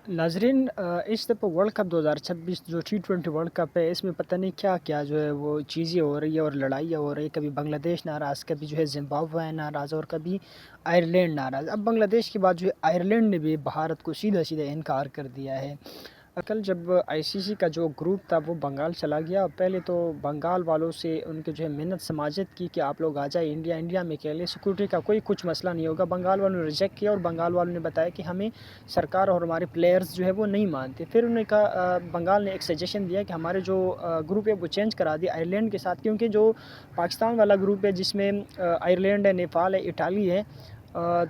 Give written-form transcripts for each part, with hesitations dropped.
नाज़रीन, इस दफ़ा वर्ल्ड कप 2026 जो T20 वर्ल्ड कप है, इसमें पता नहीं क्या-क्या जो है वो चीज़ें हो रही है और लड़ाइयाँ हो रही है। कभी बांग्लादेश नाराज़, कभी जो है ज़िम्बाब्वे नाराज़ और कभी आयरलैंड नाराज़। अब बांग्लादेश के बाद जो है आयरलैंड ने भी भारत को सीधा-सीधा इनकार कर दिया है। कल जब आईसीसी का जो ग्रुप था वो बंगाल चला गया, पहले तो बंगाल वालों से उनके जो है मिन्नत समाजत की कि आप लोग आ जाए इंडिया, इंडिया में खेलें, सिक्योरिटी का कोई कुछ मसला नहीं होगा। बंगाल वालों ने रिजेक्ट किया और बंगाल वालों ने बताया कि हमें सरकार और हमारे प्लेयर्स जो है वो नहीं मानते। फिर उन्होंने कहा, बंगाल ने एक सजेशन दिया कि हमारे जो ग्रुप है वो चेंज करा दिया आयरलैंड के साथ, क्योंकि जो पाकिस्तान वाला ग्रुप है जिसमें आयरलैंड है, नेपाल है, इटाली है,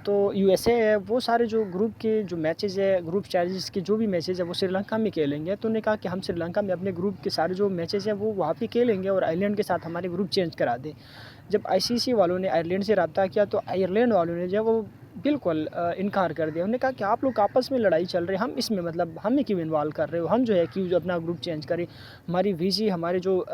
तो यूएसए है, वो सारे जो ग्रुप के जो मैचेज़ है, ग्रुप स्टेजेस के जो भी मैचेज़ है वो श्रीलंका में खेलेंगे। तो उन्होंने कहा कि हम श्रीलंका में अपने ग्रुप के सारे जो मैचेज़ हैं वो वहाँ पे खेलेंगे और आयरलैंड के साथ हमारे ग्रुप चेंज करा दें। जब आईसीसी वालों ने आयरलैंड से रब्ता किया तो आयरलैंड वालों ने जो है वो बिल्कुल इनकार कर दिया। उन्होंने कहा कि आप लोग आपस में लड़ाई चल रही है, हम इसमें मतलब हमें क्यों इन्वॉल्व कर रहे हो? हम जो है क्यों जो अपना ग्रुप चेंज करें? हमारी वीज़ी हमारे जो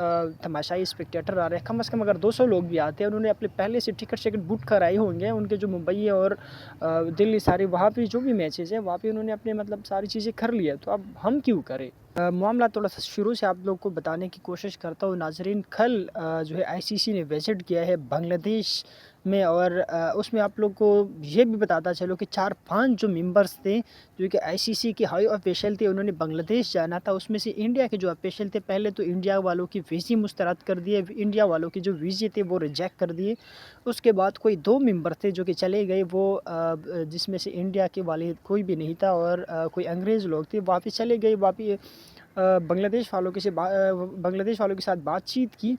तमाशाई स्पेक्टेटर आ रहे हैं, कम से कम अगर 200 लोग भी आते हैं, उन्होंने अपने पहले से टिकट बुक कराए होंगे। उनके जो मुंबई और दिल्ली सारी वहाँ पे जो भी मैचेज़ है वहाँ पे उन्होंने अपने मतलब सारी चीज़ें कर ली है, तो अब हम क्यों करें? मामला थोड़ा-सा शुरू से आप लोग को बताने की कोशिश करता हूँ नाज़रीन। कल जो है आईसीसी ने विज़िट किया है बांग्लादेश में और उसमें आप लोग को ये भी बताता चलूँ कि 4-5 जो मेंबर्स थे, जो कि आईसीसी के हाई ऑफिशियल थे, उन्होंने बांग्लादेश जाना था। उसमें से इंडिया के जो ऑफिशियल थे, पहले तो इंडिया वालों की वीज़े मुस्तरद कर दिए, इंडिया वालों के जो वीज़े थे वो रिजेक्ट कर दिए। उसके बाद कोई 2 मेंबर थे जो कि चले गए, वो जिसमें से इंडिया के वाले कोई भी नहीं था और कोई अंग्रेज़ लोग थे, वापिस चले गए। बांग्लादेश वालों के साथ बातचीत की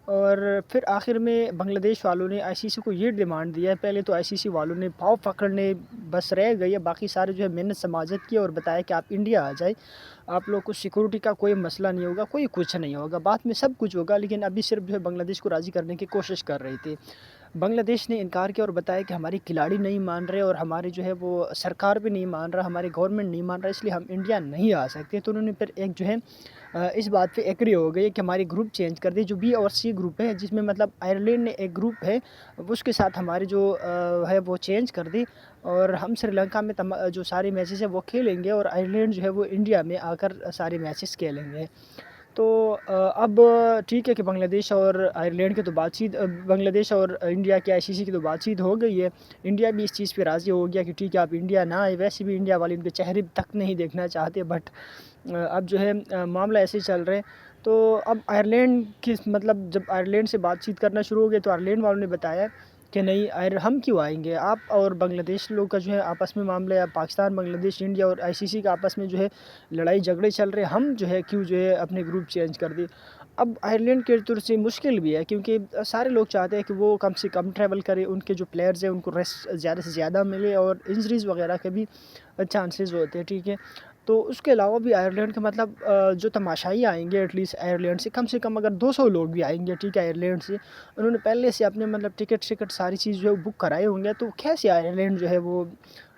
और फिर आखिर में बांग्लादेश वालों ने आईसीसी को ये डिमांड दिया है। पहले तो आईसीसी वालों ने पाँव पकड़ने बस रह गए, बाकी सारे जो है मिन्नत समाजत की और बताया कि आप इंडिया आ जाए, आप लोग को सिक्योरिटी का कोई मसला नहीं होगा, कोई कुछ नहीं होगा, बाद में सब कुछ होगा। लेकिन अभी सिर्फ जो है बांग्लादेश को राज़ी करने की कोशिश कर रहे थे। बांग्लादेश ने इनकार किया और बताया कि हमारे खिलाड़ी नहीं मान रहे और हमारे जो है वो सरकार भी नहीं मान रहा, हमारी गवर्नमेंट नहीं मान रहा, इसलिए हम इंडिया नहीं आ सकते। तो उन्होंने फिर एक जो है इस बात पे एग्री हो गए कि हमारी ग्रुप चेंज कर दी। जो बी और सी ग्रुप है जिसमें मतलब आयरलैंड ने एक ग्रुप है, उसके साथ हमारी जो है वो चेंज कर दी और हम श्रीलंका में जो सारे मैचेस है वो खेलेंगे और आयरलैंड जो है वो इंडिया में आकर सारे मैचेस खेलेंगे। तो अब ठीक है कि बांग्लादेश और आयरलैंड की तो बातचीत, बांग्लादेश और इंडिया की आईसीसी की तो बातचीत हो गई है। इंडिया भी इस चीज़ पे राज़ी हो गया कि ठीक है आप इंडिया ना आए। वैसे भी इंडिया वाले इनके चेहरे तक नहीं देखना चाहते, बट अब जो है मामला ऐसे ही चल रहे हैं। तो अब आयरलैंड की मतलब जब आयरलैंड से बातचीत करना शुरू हो गए तो आयरलैंड वालों ने बताया कि नहीं, हम क्यों आएँगे? आप और बांग्लादेश लोग का जो है आपस में मामला है, पाकिस्तान, बांग्लादेश, इंडिया और आईसीसी का आपस में जो है लड़ाई झगड़े चल रहे हैं, हम जो है क्यों जो है अपने ग्रुप चेंज कर दें। अब आयरलैंड की तरफ से मुश्किल भी है क्योंकि सारे लोग चाहते हैं कि वो कम से कम ट्रैवल करें, उनके जो प्लेयर्स हैं उनको रेस्ट ज़्यादा से ज़्यादा मिले और इंजरीज़ वगैरह के भी चांसेस होते हैं, ठीक है। तो उसके अलावा भी आयरलैंड का मतलब जो तमाशाई आएँगे एटलीस्ट आयरलैंड से कम अगर 200 लोग भी आएँगे, ठीक है, आयरलैंड से, उन्होंने पहले से अपने मतलब टिकट सारी चीज़ जो है बुक कराए होंगे, तो कैसे आयरलैंड जो है वो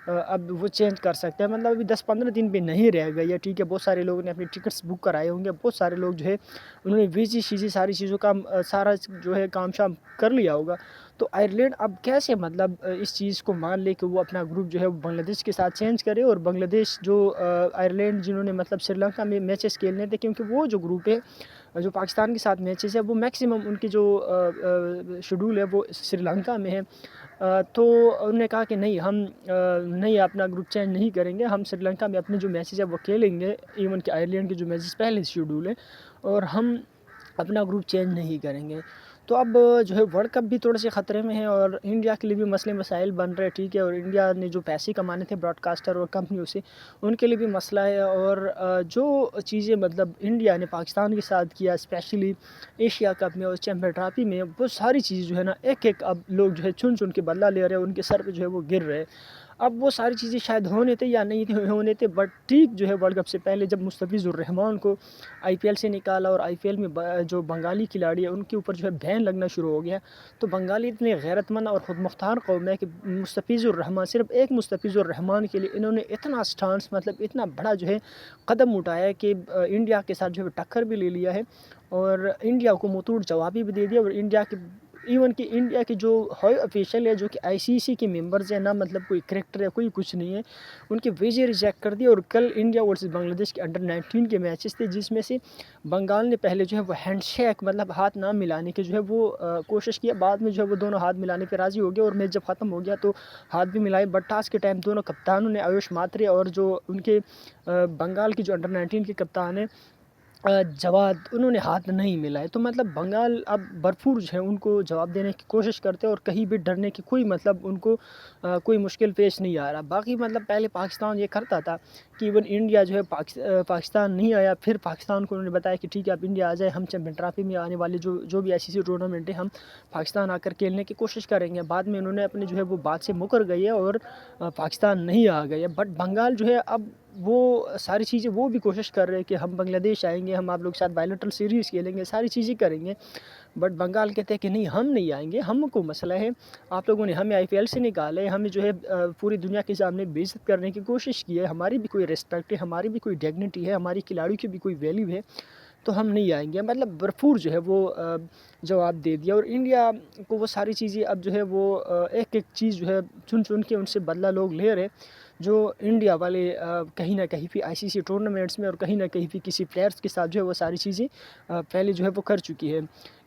अब वो चेंज कर सकते हैं। मतलब अभी 10-15 दिन भी नहीं रह गई है, ठीक है, बहुत सारे लोगों ने अपने टिकट्स बुक कराए होंगे, बहुत सारे लोग जो है उन्होंने वीज़ी-शीज़ी सारी चीज़ों का सारा जो है काम-शाम कर लिया होगा। तो आयरलैंड अब कैसे मतलब इस चीज़ को मान ले कि वो अपना ग्रुप जो है वो बांग्लादेश के साथ चेंज करे और बांग्लादेश जो आयरलैंड जिन्होंने मतलब श्रीलंका में मैचेस खेलने थे, क्योंकि वो जो ग्रुप है जो पाकिस्तान के साथ मैचेस है वो मैक्सिमम उनकी जो शेड्यूल है वो श्रीलंका में है। तो उन्होंने कहा कि नहीं, हम नहीं अपना ग्रुप चेंज नहीं करेंगे, हम श्रीलंका में अपने जो मैचेस है वो खेलेंगे, इवन कि आयरलैंड के जो मैचेस पहले शेड्यूल है, और हम अपना ग्रुप चेंज नहीं करेंगे। तो अब जो है वर्ल्ड कप भी थोड़े से ख़तरे में है और इंडिया के लिए भी मसले मसाइल बन रहे हैं, ठीक है, और इंडिया ने जो पैसे कमाने थे ब्रॉडकास्टर और कंपनियों से, उनके लिए भी मसला है। और जो चीज़ें मतलब इंडिया ने पाकिस्तान के साथ किया, स्पेशली एशिया कप में और चैम्पियन ट्रॉफी में, वो सारी चीज़ जो है ना एक-एक अब लोग जो है चुन-चुन के बदला ले रहे हैं, उनके सर पे जो है वो गिर रहे हैं। अब वो सारी चीज़ें शायद होने थे या नहीं थे होने थे, बट ठीक जो है वर्ल्ड कप से पहले जब मुस्तफ़िज़ुर रहमान को आईपीएल से निकाला और आईपीएल में जो बंगाली खिलाड़ी है उनके ऊपर जो है बैन लगना शुरू हो गया। तो बंगाली इतने गैरतमंद और ख़ुद मुख्तार कौम है कि मुस्तफ़िज़ुर रहमान, सिर्फ एक मुस्तफ़िज़ुर रहमान के लिए इन्होंने इतना स्टांस मतलब इतना बड़ा जो है कदम उठाया कि इंडिया के साथ जो है टक्कर भी ले लिया है और इंडिया को मुँहतोड़ जवाब भी दे दिया और इंडिया के ایون کہ انڈیا کے جو ہائی آفیشل ہے جو کہ ICC کے ممبرز ہیں، نہ مطلب کوئی کریکٹر ہے، کوئی کچھ نہیں ہے، ان کے ویزے ریجیکٹ کر دیے۔ اور کل انڈیا ورسز بنگلہ دیش کے انڈر 19 کے میچز تھے، جس میں سے بنگال نے پہلے جو ہے وہ ہینڈ شیک مطلب ہاتھ نہ ملانے کی جو ہے وہ کوشش کیا، بعد میں جو ہے وہ دونوں ہاتھ ملانے پہ راضی ہو گئے، اور میچ جب ختم ہو گیا تو ہاتھ بھی ملائے۔ بٹ ٹاس کے ٹائم دونوں کپتانوں نے، آیوش ماترے اور جو ان کے بنگال کی جو انڈر 19 کے کپتان ہیں جواد، انہوں نے ہاتھ نہیں ملائے۔ تو مطلب بنگال اب بھرپور جو ہے ان کو جواب دینے کی کوشش کرتے ہیں، اور کہیں بھی ڈرنے کی کوئی مطلب ان کو کوئی مشکل پیش نہیں آ رہا۔ باقی مطلب پہلے پاکستان یہ کرتا تھا کہ ایون انڈیا جو ہے پاکستان نہیں آیا، پھر پاکستان کو انہوں نے بتایا کہ ٹھیک ہے اب انڈیا آ جائے، ہم چیمپئن ٹرافی میں آنے والے جو بھی ICC ٹورنامنٹ ہے ہم پاکستان آ کر کھیلنے کی کوشش کریں گے۔ بعد میں انہوں نے اپنے جو ہے وہ بات سے مکر گئی ہے اور پاکستان نہیں آ گئی ہے۔ بٹ بنگال جو ہے اب وہ ساری چیزیں وہ بھی کوشش کر رہے ہیں کہ ہم بنگلہ دیش آئیں گے، ہم آپ لوگ کے ساتھ بائیلیٹرل سیریز کھیلیں گے، ساری چیزیں کریں گے۔ بٹ بنگال کہتے ہیں کہ نہیں، ہم نہیں آئیں گے، ہم کو مسئلہ ہے، آپ لوگوں نے ہمیں IPL سے نکالا ہے، ہمیں جو ہے پوری دنیا کے سامنے بے عزت کرنے کی کوشش کی ہے، ہماری بھی کوئی ریسپیکٹ ہے، ہماری بھی کوئی ڈیگنیٹی ہے، ہماری کھلاڑیوں کی بھی کوئی ویلیو ہے، تو ہم نہیں آئیں گے۔ مطلب بھرپور جو ہے وہ جواب دے دیا، اور انڈیا کو وہ ساری چیزیں اب جو ہے وہ ایک ایک چیز جو ہے چن کے ان سے بدلہ لوگ لے رہے، جو انڈیا والے کہیں نہ کہیں بھی ICC ٹورنامنٹس میں اور کہیں نہ کہیں بھی کسی پلیئرس کے ساتھ جو ہے وہ ساری چیزیں پہلے جو ہے وہ کر چکی ہے۔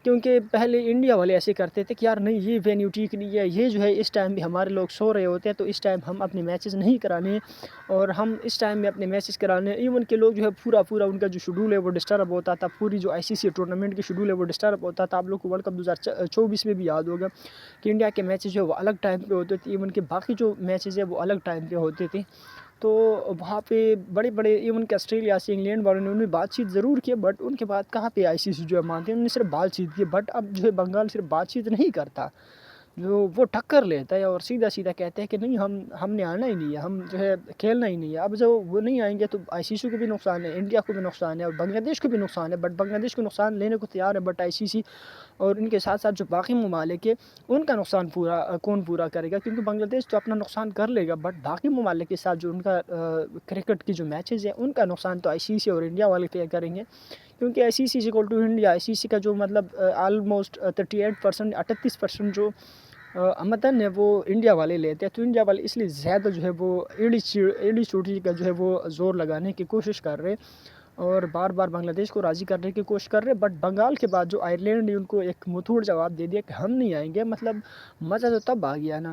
کیونکہ پہلے انڈیا والے ایسے کرتے تھے کہ یار نہیں، یہ وینیو ٹھیک نہیں ہے، یہ جو ہے اس ٹائم بھی ہمارے لوگ سو رہے ہوتے ہیں، تو اس ٹائم ہم اپنے میچز نہیں کرانے، اور ہم اس ٹائم میں اپنے میچز کرانے۔ ایون کے لوگ جو ہے پورا ان کا جو شیڈول ہے وہ ڈسٹرب ہوتا تھا، پوری جو ICC ٹورنامنٹ کی شیڈول ہے وہ ڈسٹرب ہوتا تھا۔ آپ لوگ کو ورلڈ کپ 2024 میں بھی یاد ہوگا کہ انڈیا کے میچز جو ہے وہ الگ ٹائم پہ ہوتے تھے، ایون کہ باقی جو میچز ہیں وہ الگ ٹائم پہ ہوتے تھے۔ تو وہاں پہ بڑے ایون کہ آسٹریلیا سے انگلینڈ والوں نے انہوں نے بات چیت ضرور کی، بٹ ان کے بعد کہاں پہ ICC جو ہے مانتے ہیں، انہوں نے صرف بات چیت کی۔ بٹ اب جو ہے بنگال صرف بات چیت نہیں کرتا، جو وہ ٹکر لیتا ہے اور سیدھا کہتے ہیں کہ نہیں، ہم نے آنا ہی نہیں ہے، ہم جو ہے کھیلنا ہی نہیں ہے۔ اب جو وہ نہیں آئیں گے تو ICC کو بھی نقصان ہے، انڈیا کو بھی نقصان ہے، اور بنگلہ دیش کو بھی نقصان ہے۔ بٹ بنگلہ دیش کو نقصان لینے کو تیار ہے، بٹ ICC اور ان کے ساتھ جو باقی ممالک ہے ان کا نقصان کون پورا کرے گا؟ کیونکہ بنگلہ دیش تو اپنا نقصان کر لے گا، بٹ باقی ممالک کے ساتھ جو ان کا کرکٹ کی جو میچز ہیں ان کا نقصان تو ICC اور انڈیا والے طے کریں گے، کیونکہ ICC is equal to India. ICC کا جو مطلب آلموسٹ 38% 38% جو آمدن ہے وہ انڈیا والے لیتے ہیں، تو انڈیا والے اس لیے زیادہ جو ہے وہ ایڑی چوٹی کا جو ہے وہ زور لگانے کی کوشش کر رہے، اور بار بنگلہ دیش کو راضی کرنے کی کوشش کر رہے۔ بٹ بنگال کے بعد جو آئرلینڈ نے ان کو ایک متھوڑ جواب دے دیا کہ ہم نہیں آئیں گے، مطلب مزہ تو تب آ گیا نا۔